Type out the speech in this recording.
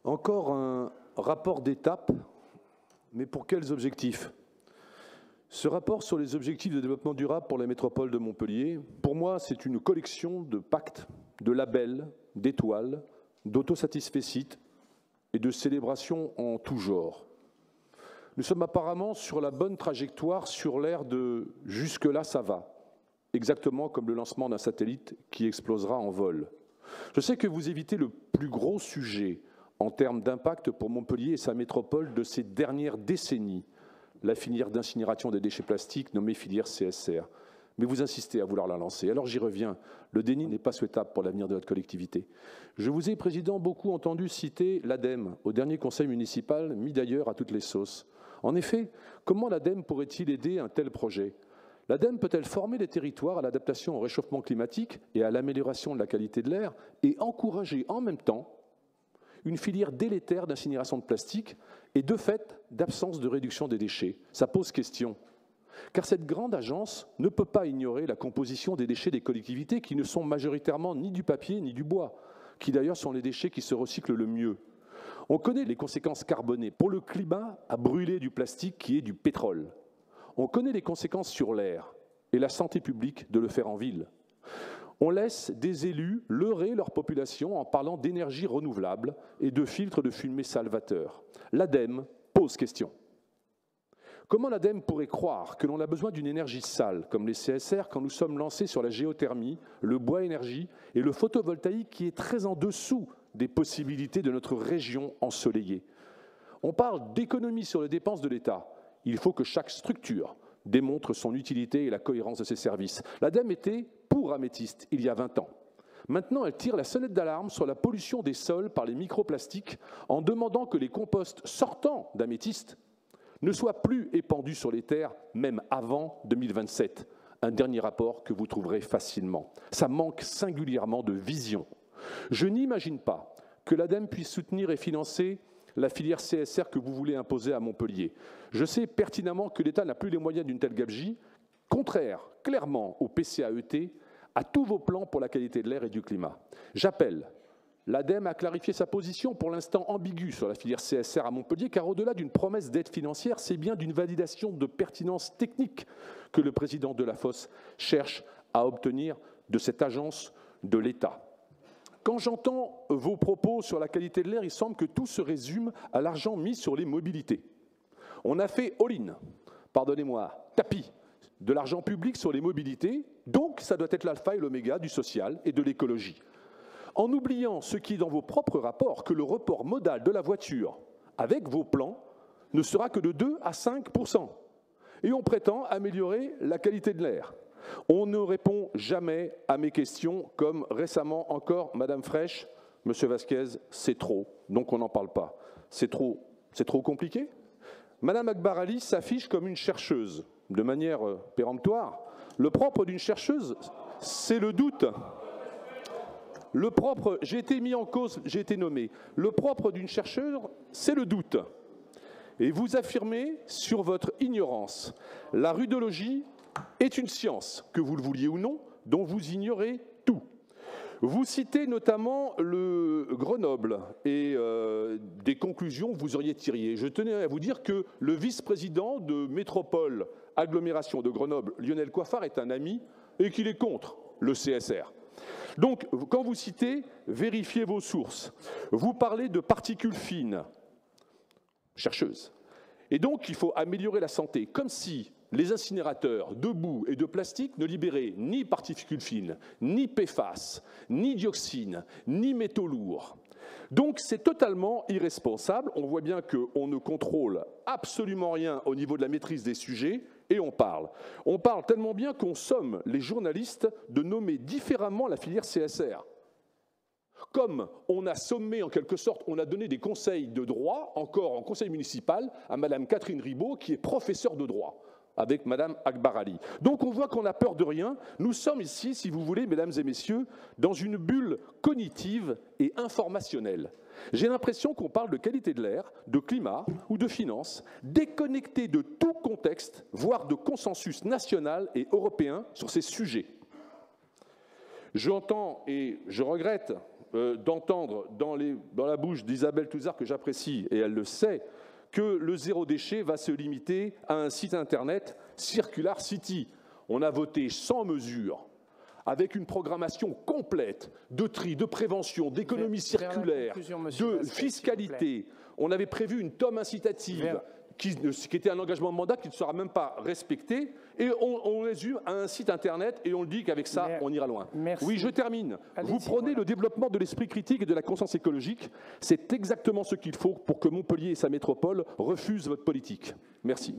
Encore un rapport d'étape, mais pour quels objectifs? Ce rapport sur les objectifs de développement durable pour la métropole de Montpellier, pour moi, c'est une collection de pactes, de labels, d'étoiles, d'autosatisfecit et de célébrations en tout genre. Nous sommes apparemment sur la bonne trajectoire sur l'ère de « jusque-là, ça va », exactement comme le lancement d'un satellite qui explosera en vol. Je sais que vous évitez le plus gros sujet en termes d'impact pour Montpellier et sa métropole de ces dernières décennies, la filière d'incinération des déchets plastiques nommée filière CSR. Mais vous insistez à vouloir la lancer. Alors j'y reviens. Le déni n'est pas souhaitable pour l'avenir de notre collectivité. Je vous ai, Président, beaucoup entendu citer l'ADEME au dernier conseil municipal, mis d'ailleurs à toutes les sauces. En effet, comment l'ADEME pourrait-il aider un tel projet? L'ADEME peut-elle former les territoires à l'adaptation au réchauffement climatique et à l'amélioration de la qualité de l'air et encourager en même temps une filière délétère d'incinération de plastique et de fait d'absence de réduction des déchets? Ça pose question. Car cette grande agence ne peut pas ignorer la composition des déchets des collectivités qui ne sont majoritairement ni du papier ni du bois, qui d'ailleurs sont les déchets qui se recyclent le mieux. On connaît les conséquences carbonées pour le climat à brûler du plastique qui est du pétrole. On connaît les conséquences sur l'air et la santé publique de le faire en ville. On laisse des élus leurrer leur population en parlant d'énergie renouvelable et de filtres de fumée salvateurs. L'ADEME pose question. Comment l'ADEME pourrait croire que l'on a besoin d'une énergie sale, comme les CSR, quand nous sommes lancés sur la géothermie, le bois énergie et le photovoltaïque qui est très en dessous des possibilités de notre région ensoleillée? On parle d'économie sur les dépenses de l'État. Il faut que chaque structure démontre son utilité et la cohérence de ses services. L'ADEME était pour Améthyste il y a 20 ans. Maintenant, elle tire la sonnette d'alarme sur la pollution des sols par les microplastiques en demandant que les composts sortant d'Améthyste ne soient plus épandus sur les terres, même avant 2027. Un dernier rapport que vous trouverez facilement. Ça manque singulièrement de vision. Je n'imagine pas que l'ADEME puisse soutenir et financer la filière CSR que vous voulez imposer à Montpellier. Je sais pertinemment que l'État n'a plus les moyens d'une telle gabegie, contraire clairement au PCAET, à tous vos plans pour la qualité de l'air et du climat. J'appelle l'ADEME à clarifier sa position, pour l'instant ambiguë, sur la filière CSR à Montpellier, car au-delà d'une promesse d'aide financière, c'est bien d'une validation de pertinence technique que le président Delafosse cherche à obtenir de cette agence de l'État. Quand j'entends vos propos sur la qualité de l'air, il semble que tout se résume à l'argent mis sur les mobilités. On a fait all-in, pardonnez-moi, tapis, de l'argent public sur les mobilités, donc ça doit être l'alpha et l'oméga du social et de l'écologie. En oubliant ce qui est dans vos propres rapports, que le report modal de la voiture, avec vos plans, ne sera que de 2 à 5%. Et on prétend améliorer la qualité de l'air. On ne répond jamais à mes questions, comme récemment encore, Madame Fraîche, Monsieur Vasquez, c'est trop, donc on n'en parle pas. C'est trop compliqué? Madame Akbar Ali s'affiche comme une chercheuse, de manière péremptoire. Le propre d'une chercheuse, c'est le doute. Le propre, j'ai été mis en cause, j'ai été nommé. Le propre d'une chercheuse, c'est le doute. Et vous affirmez sur votre ignorance. La rudologie est une science, que vous le vouliez ou non, dont vous ignorez tout. Vous citez notamment le Grenoble et des conclusions que vous auriez tirées. Je tenais à vous dire que le vice-président de Métropole Agglomération de Grenoble, Lionel Coiffard, est un ami et qu'il est contre le CSR. Donc, quand vous citez, vérifiez vos sources. Vous parlez de particules fines, chercheuses. Et donc, il faut améliorer la santé, comme si les incinérateurs de boue et de plastique ne libéraient ni particules fines, ni PFAS, ni dioxines, ni métaux lourds. Donc, c'est totalement irresponsable. On voit bien qu'on ne contrôle absolument rien au niveau de la maîtrise des sujets, et on parle. On parle tellement bien qu'on somme les journalistes de nommer différemment la filière CSR. Comme on a sommé, en quelque sorte, on a donné des conseils de droit, encore en conseil municipal, à Madame Catherine Ribaud, qui est professeure de droit, avec Madame Akbar Ali. Donc on voit qu'on n'a peur de rien. Nous sommes ici, si vous voulez, mesdames et messieurs, dans une bulle cognitive et informationnelle. J'ai l'impression qu'on parle de qualité de l'air, de climat ou de finances, déconnectés de tout contexte, voire de consensus national et européen sur ces sujets. J'entends et je regrette d'entendre dans la bouche d'Isabelle Touzard, que j'apprécie, et elle le sait, que le zéro déchet va se limiter à un site internet, Circular City. On a voté sans mesure, avec une programmation complète de tri, de prévention, d'économie circulaire, de fiscalité. On avait prévu une tome incitative qui était un engagement de mandat qui ne sera même pas respecté. Et on résume à un site internet et on le dit qu'avec ça, on ira loin. Merci. Oui, je termine. Vous prenez le développement de l'esprit critique et de la conscience écologique. C'est exactement ce qu'il faut pour que Montpellier et sa métropole refusent votre politique. Merci.